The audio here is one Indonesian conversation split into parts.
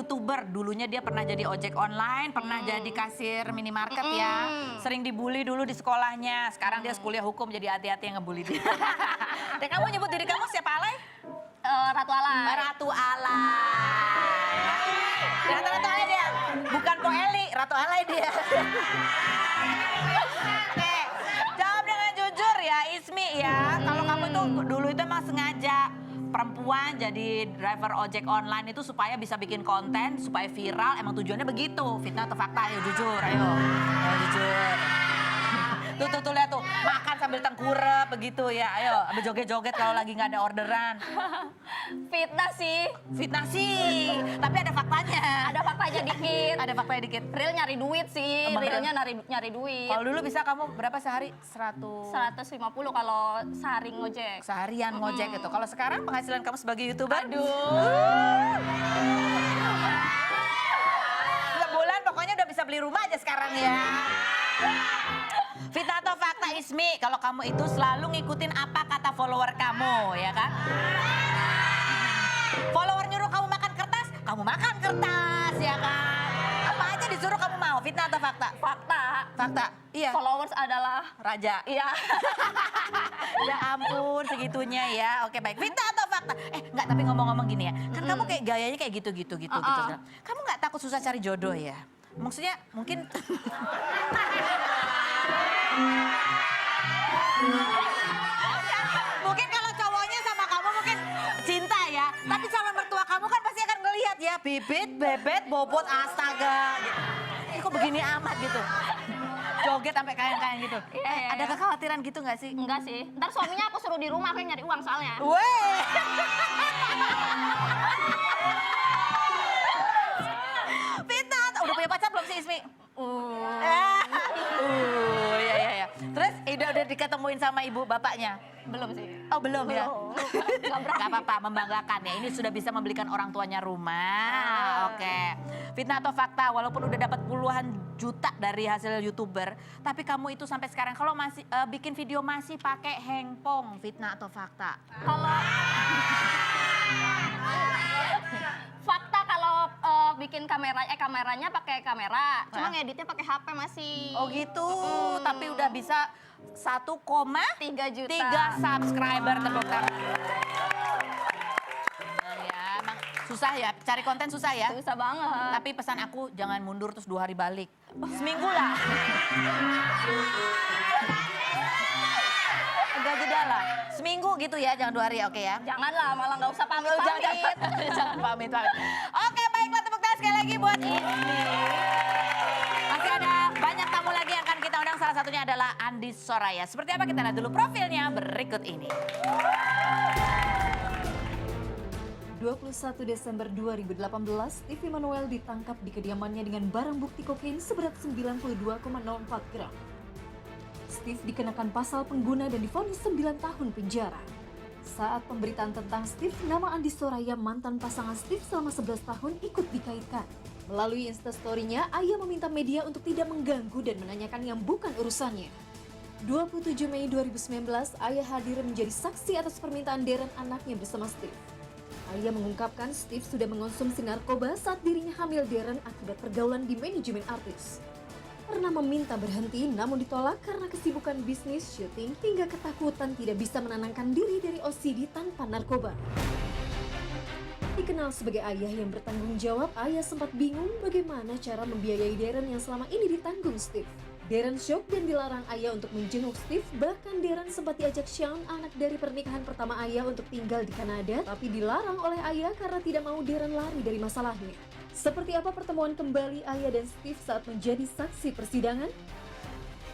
YouTuber. Dulunya dia pernah jadi ojek online, pernah jadi kasir minimarket ya. Sering dibully dulu di sekolahnya. Sekarang dia kuliah hukum, jadi hati-hati yang ngebully dia. Dan kamu nyebut diri kamu siapa, Alay? Ratu Alay. Ratu Alay. Ratu Alay dia. Bukan Po Eli, Ratu Alay dia. Oke, jawab dengan jujur ya, Ismi ya. Kalau kamu tuh dulu itu emang sengaja perempuan jadi driver ojek online itu supaya bisa bikin konten, supaya viral, emang tujuannya begitu. Fitnah atau fakta? Ayo jujur, ayo. Ayo jujur. Tuh lihat tuh, makan sambil tengkurap begitu ya. Ayo, ambil joget-joget kalau lagi nggak ada orderan. Fitnah sih. Fitnah sih, tapi ada faktanya. Ada faktanya dikit. Ada faktanya dikit. Real nyari duit sih, Emang realnya nyari duit. Kalau dulu bisa kamu berapa sehari? 150 kalau sehari ngojek. seharian ngojek itu. Kalau sekarang penghasilan kamu sebagai YouTuber? Aduh. Sebulan pokoknya udah bisa beli rumah aja sekarang ya. Fitnah atau fakta, Ismi, kalau kamu itu selalu ngikutin apa kata follower kamu, ya kan? Follower nyuruh kamu makan kertas, ya kan? Apa aja disuruh kamu mau, fitnah atau fakta? Fakta. Fakta, iya. Followers adalah Raja. iya. Ya ampun, segitunya ya. Oke baik, fitnah atau fakta? Enggak, tapi ngomong-ngomong gini ya. Kan kamu kayak gayanya kayak gitu. Kamu nggak takut susah cari jodoh ya? Maksudnya mungkin... Mungkin kalau cowoknya sama kamu mungkin cinta ya. Tapi calon mertua kamu kan pasti akan ngelihat ya. Bibit, bebet, bobot, astaga. Gitu. Ini kok begini amat gitu. Joget sampai kayang-kayang gitu. Iya. Ada kekhawatiran gitu gak sih? Enggak sih. Ntar suaminya aku suruh di rumah, aku yang nyari uang soalnya. Weh. Fitnah, udah punya pacar belum sih Ismi? Ya. Terus udah diketemuin sama ibu bapaknya? Belum sih. Oh belum ya? Gak apa-apa, membanggakan ya. Ini sudah bisa membelikan orang tuanya rumah. Oke. Fitnah atau fakta, walaupun udah dapat puluhan juta dari hasil YouTuber, tapi kamu itu sampai sekarang kalau masih bikin video masih pakai handphone. Fitnah atau fakta? Kalau fakta kalau bikin kameranya pakai kamera, cuma ngeditnya pakai HP masih. Oh gitu, tapi udah bisa 1,3 juta. 3 subscriber, tepuk tangan. Ya, emang susah ya, cari konten susah ya. Susah banget. Tapi pesan aku jangan mundur terus 2 hari balik. Seminggu lah. Agak jeda lah. Seminggu gitu ya, jangan 2 hari, oke ya. Janganlah, malah nggak usah pamit. Jangan pamit. Oke, baiklah, tepuk tangan sekali lagi buat Ismi. Masih ada banyak tamu lagi yang akan kita undang, salah satunya adalah Andi Soraya. Seperti apa, kita lihat dulu profilnya berikut ini. 21 Desember 2018, Steve Emmanuel ditangkap di kediamannya dengan barang bukti kokain seberat 92,04 gram. Steve dikenakan pasal pengguna dan divonis 9 tahun penjara. Saat pemberitaan tentang Steve, nama Andi Soraya, mantan pasangan Steve selama 11 tahun, ikut dikaitkan. Melalui instastory-nya, Ayah meminta media untuk tidak mengganggu dan menanyakan yang bukan urusannya. 27 Mei 2019, Ayah hadir menjadi saksi atas permintaan Darren anaknya bersama Steve. Ayah mengungkapkan Steve sudah mengonsumsi narkoba saat dirinya hamil Darren akibat pergaulan di manajemen artis. Pernah meminta berhenti namun ditolak karena kesibukan bisnis, syuting, hingga ketakutan tidak bisa menenangkan diri dari OCD tanpa narkoba. Dikenal sebagai ayah yang bertanggung jawab, Ayah sempat bingung bagaimana cara membiayai Darren yang selama ini ditanggung Steve. Darren shock dan dilarang Ayah untuk menjenguk Steve, bahkan Darren sempat diajak Sean, anak dari pernikahan pertama Ayah, untuk tinggal di Kanada, tapi dilarang oleh Ayah karena tidak mau Darren lari dari masalahnya. Seperti apa pertemuan kembali Ayah dan Steve saat menjadi saksi persidangan?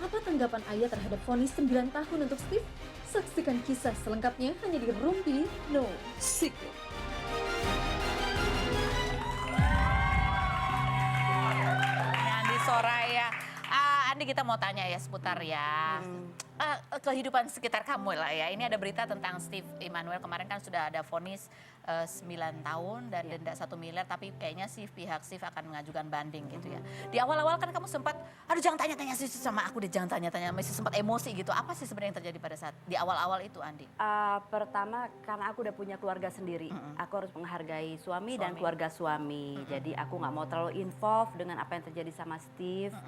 Apa tanggapan Ayah terhadap vonis 9 tahun untuk Steve? Saksikan kisah selengkapnya hanya di Rumpi No Secret. Andi Soraya. Andi kita mau tanya ya seputar ya kehidupan sekitar kamu lah ya. Ini ada berita tentang Steve Emmanuel kemarin kan sudah ada vonis 9 tahun dan denda 1 miliar, tapi kayaknya sih pihak Steve akan mengajukan banding gitu ya. Di awal-awal kan kamu sempat, aduh jangan tanya-tanya sih sama aku deh, jangan tanya-tanya, masih sempat emosi gitu. Apa sih sebenarnya yang terjadi pada saat di awal-awal itu, Andi? Pertama karena aku udah punya keluarga sendiri, aku harus menghargai suami dan keluarga suami. Jadi aku nggak mau terlalu involve dengan apa yang terjadi sama Steve.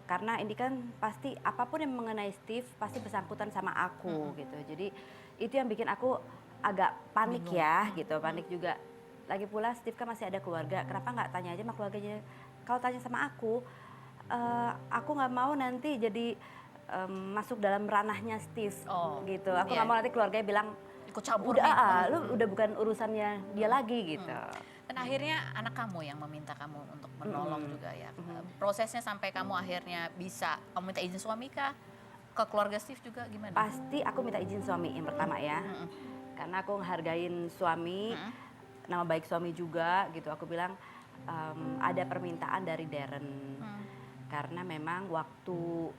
Karena ini kan pasti apapun yang mengenai Steve pasti bersangkutan sama aku gitu. Jadi itu yang bikin aku agak panik ya gitu, panik juga. Lagi pula Steve kan masih ada keluarga, kenapa nggak tanya aja sama keluarganya? Kalau tanya sama aku nggak mau nanti jadi masuk dalam ranahnya Steve gitu. Aku nggak mau nanti keluarganya bilang Ikut campur udah lu udah bukan urusannya dia lagi gitu. Dan akhirnya anak kamu yang meminta kamu untuk menolong juga ya. Prosesnya sampai kamu akhirnya bisa, kamu minta izin suami kah? Ke keluarga Steve juga gimana? Pasti aku minta izin suami yang pertama ya. Karena aku ngehargain suami, nama baik suami juga gitu. Aku bilang ada permintaan dari Darren. Karena memang waktu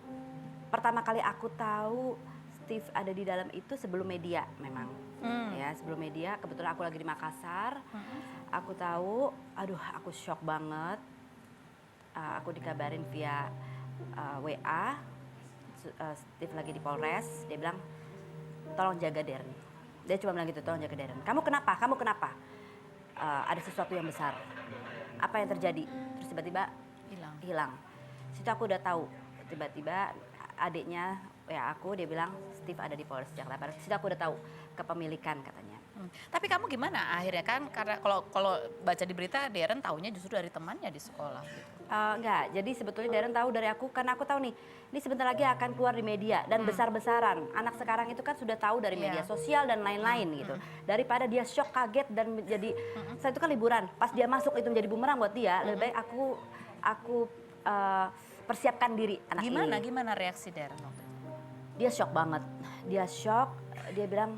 pertama kali aku tahu Steve ada di dalam itu sebelum media memang. Ya, sebelum media, kebetulan aku lagi di Makassar. Aku tahu, aduh aku shock banget. Aku dikabarin via WA, Steve lagi di Polres, dia bilang tolong jaga Darren. Dia cuma bilang gitu, tolong jaga Darren. Kamu kenapa? Kamu kenapa? Ada sesuatu yang besar. Apa yang terjadi? Terus tiba-tiba hilang. Situ aku udah tahu. Tiba-tiba adiknya ya aku, dia bilang Steve ada di Polres Jakarta Barat. Situ aku udah tahu kepemilikan katanya. Tapi kamu gimana akhirnya kan, karena kalau baca di berita Darren taunya justru dari temannya di sekolah gitu. Enggak, jadi sebetulnya Darren tahu dari aku karena aku tahu nih, ini sebentar lagi akan keluar di media dan besar-besaran. Anak sekarang itu kan sudah tahu dari media sosial dan lain-lain gitu. Daripada dia shock, kaget dan menjadi, saya itu kan liburan, pas dia masuk itu menjadi bumerang buat dia, lebih baik aku persiapkan diri anak ini. Gimana reaksi Darren waktu itu? Dia shock banget, dia shock, dia bilang,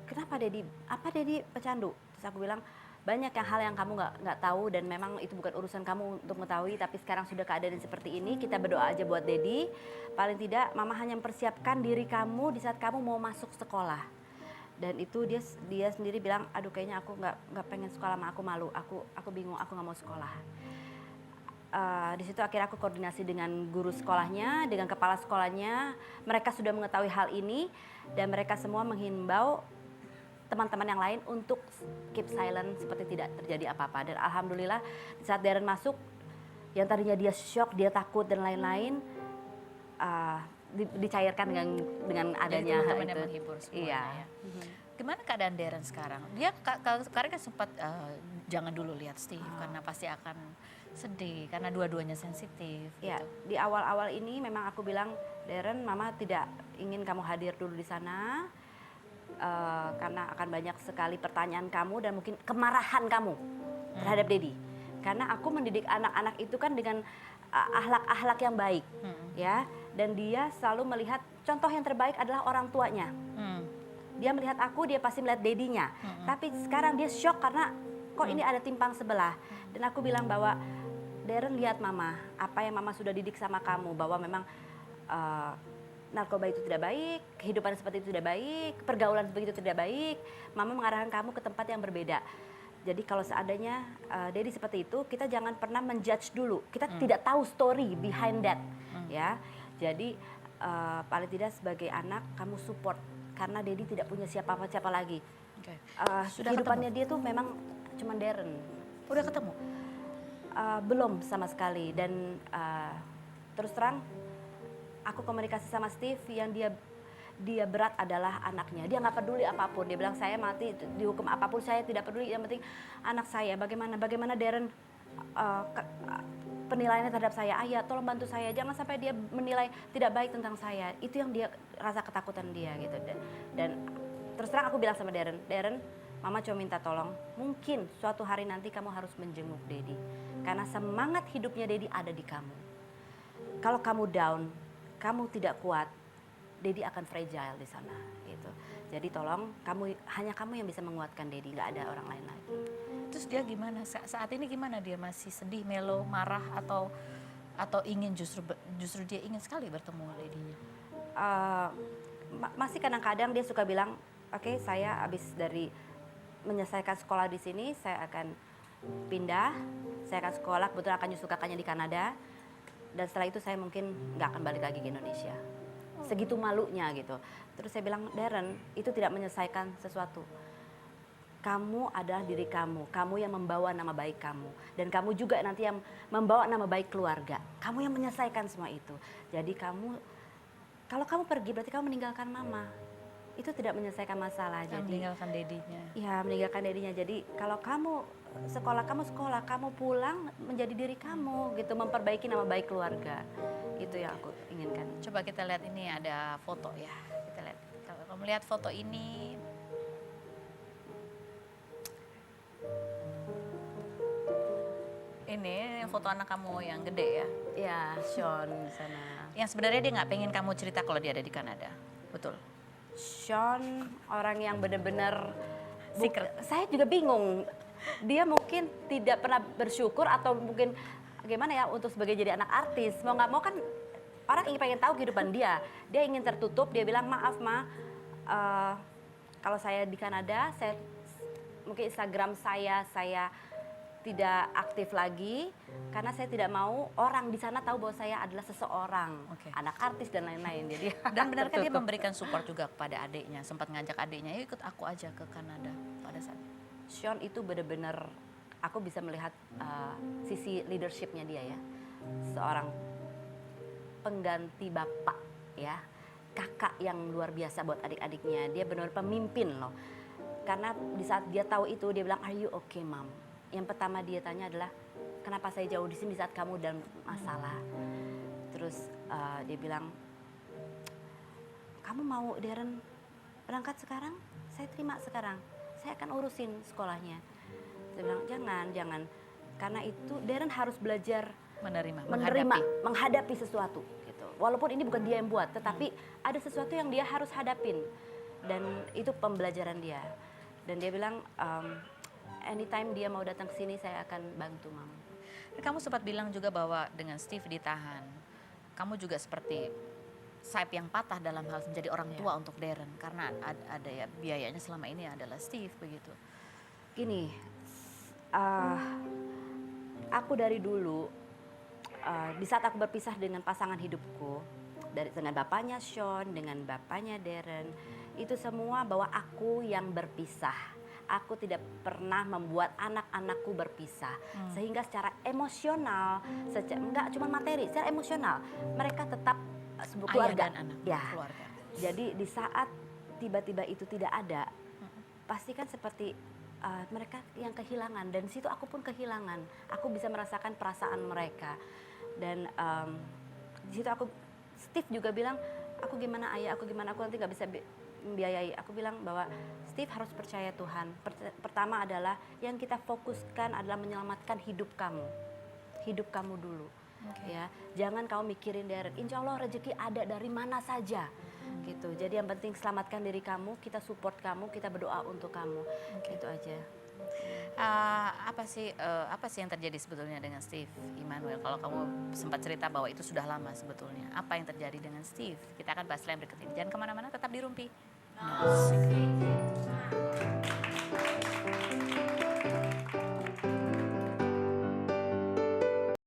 kenapa Dedi? Apa Dedi pecandu? Terus aku bilang, banyak hal yang kamu nggak tahu dan memang itu bukan urusan kamu untuk mengetahui, tapi sekarang sudah keadaan seperti ini, kita berdoa aja buat Dedi. Paling tidak mama hanya mempersiapkan diri kamu di saat kamu mau masuk sekolah. Dan itu dia sendiri bilang, aduh kayaknya aku nggak pengen sekolah, sama aku malu, aku bingung, aku nggak mau sekolah. Di situ akhirnya aku koordinasi dengan guru sekolahnya, dengan kepala sekolahnya. Mereka sudah mengetahui hal ini dan mereka semua menghimbau teman-teman yang lain untuk keep silent seperti tidak terjadi apa-apa. Dan alhamdulillah di saat Darren masuk, yang tadinya dia shock, dia takut dan lain-lain, dicairkan dengan adanya hal itu. Menghibur semuanya Iya. ya. Gimana keadaan Darren sekarang? Dia sekarang kan sempat jangan dulu lihat Steve karena pasti akan sedih karena dua-duanya sensitif. Ya, Gitu. di awal-awal ini memang aku bilang, Darren, mama tidak ingin kamu hadir dulu di sana karena akan banyak sekali pertanyaan kamu dan mungkin kemarahan kamu terhadap Dedi. Karena aku mendidik anak-anak itu kan dengan akhlak-akhlak yang baik, ya. Dan dia selalu melihat contoh yang terbaik adalah orang tuanya. Dia melihat aku, dia pasti melihat Dedinya. Tapi sekarang dia shock karena kok ini ada timpang sebelah. Dan aku bilang bahwa Darren, lihat mama, apa yang mama sudah didik sama kamu, bahwa memang narkoba itu tidak baik, kehidupan seperti itu tidak baik, pergaulan seperti itu tidak baik. Mama mengarahkan kamu ke tempat yang berbeda. Jadi kalau seandainya Dedi seperti itu, kita jangan pernah menjudge dulu. Kita tidak tahu story behind that, ya. Jadi paling tidak sebagai anak kamu support karena Dedi tidak punya siapa-siapa lagi. Okay. Kehidupannya dia tuh memang cuma Darren. Udah ketemu? Belum sama sekali dan terus terang aku komunikasi sama Steve, yang dia berat adalah anaknya. Dia nggak peduli apapun. Dia bilang saya mati dihukum apapun saya tidak peduli. Yang penting anak saya. Bagaimana Darren penilaiannya terhadap saya. Ayah tolong bantu saya. Jangan sampai dia menilai tidak baik tentang saya. Itu yang dia rasa ketakutan dia gitu. Dan terus terang aku bilang sama Darren, mama cuma minta tolong. Mungkin suatu hari nanti kamu harus menjenguk Dedi. Karena semangat hidupnya Dedi ada di kamu. Kalau kamu down, kamu tidak kuat, Dedi akan fragile di sana gitu. Jadi tolong hanya kamu yang bisa menguatkan Dedi, nggak ada orang lain lagi. Terus dia gimana? Saat ini gimana dia? Masih sedih, melo, marah atau Atau ingin justru dia ingin sekali bertemu Dedinya? Masih kadang-kadang dia suka bilang, oke, saya habis dari menyelesaikan sekolah di sini, saya akan pindah, saya akan sekolah, kebetulan akan nyusul kakaknya di Kanada, dan setelah itu saya mungkin nggak akan balik lagi ke Indonesia. Segitu malunya gitu. Terus saya bilang, Darren, itu tidak menyelesaikan sesuatu. Kamu adalah diri kamu, kamu yang membawa nama baik kamu, dan kamu juga nanti yang membawa nama baik keluarga. Kamu yang menyelesaikan semua itu. Jadi kalau kamu pergi berarti kamu meninggalkan mama. Itu tidak menyelesaikan masalah. Jadi Meninggalkan Dedinya. ya, meninggalkan dirinya. Jadi kalau kamu sekolah, kamu pulang menjadi diri kamu gitu, memperbaiki nama baik keluarga. Itu yang aku inginkan. Coba kita lihat, ini ada foto ya. Kita lihat. Kalau melihat foto ini, ini foto anak kamu yang gede ya. Ya, Sean di sana. Yang sebenarnya dia nggak pengen kamu cerita kalau dia ada di Kanada, betul? Sean orang yang benar-benar Secret. Saya juga bingung. Dia mungkin tidak pernah bersyukur atau mungkin gimana ya untuk sebagai jadi anak artis. Mau nggak mau kan orang ingin pengen tahu kehidupan dia. Dia ingin tertutup. Dia bilang, maaf ma, kalau saya di Kanada, mungkin Instagram saya tidak aktif lagi karena saya tidak mau orang di sana tahu bahwa saya adalah seseorang, anak artis dan lain-lain. Jadi Dan benarkah dia memberikan support juga kepada adiknya? Sempat ngajak adiknya, "Yuk ikut aku aja ke Kanada" pada saat itu. Sean itu benar-benar aku bisa melihat sisi leadershipnya dia ya, seorang pengganti bapak ya, kakak yang luar biasa buat adik-adiknya. Dia benar-benar pemimpin loh. Karena di saat dia tahu itu dia bilang, "Are you okay, Mom?" Yang pertama dia tanya adalah, "Kenapa saya jauh di sini di saat kamu dan masalah?" Terus dia bilang, "Kamu mau Darren berangkat sekarang? Saya terima sekarang. Saya akan urusin sekolahnya." Saya bilang, jangan. Karena itu Darren harus belajar Menerima, menghadapi sesuatu gitu. Walaupun ini bukan dia yang buat, tetapi ada sesuatu yang dia harus hadapin. Dan itu pembelajaran dia. Dan dia bilang, anytime dia mau datang ke sini saya akan bantu, Mam. Kamu sempat bilang juga bahwa dengan Steve ditahan, kamu juga seperti sayap yang patah dalam hal menjadi orang tua untuk Darren, karena ada ya biayanya selama ini adalah Steve begitu. Gini, aku dari dulu di saat aku berpisah dengan pasangan hidupku, dengan bapaknya Sean, dengan bapaknya Darren, itu semua bahwa aku yang berpisah. Aku tidak pernah membuat anak-anakku berpisah, sehingga secara emosional, enggak cuma materi, secara emosional mereka tetap sebuah keluarga. Ayah dan anak, ya. keluarga. Jadi di saat tiba-tiba itu tidak ada, pasti kan seperti mereka yang kehilangan, dan di situ aku pun kehilangan. Aku bisa merasakan perasaan mereka, dan di situ Steve juga bilang, aku gimana ayah, aku nanti nggak bisa membiayai. Aku bilang bahwa Steve harus percaya Tuhan. Pertama adalah yang kita fokuskan adalah menyelamatkan hidup kamu dulu. Ya, jangan kamu mikirin Darren. Insya Allah rezeki ada dari mana saja, gitu. Jadi yang penting selamatkan diri kamu, kita support kamu, kita berdoa untuk kamu, gitu aja. Apa sih yang terjadi sebetulnya dengan Steve Immanuel? Kalau kamu sempat cerita bahwa itu sudah lama sebetulnya. Apa yang terjadi dengan Steve? Kita akan bahas lain berikut ini. Jangan kemana-mana, tetap di Rumpi News.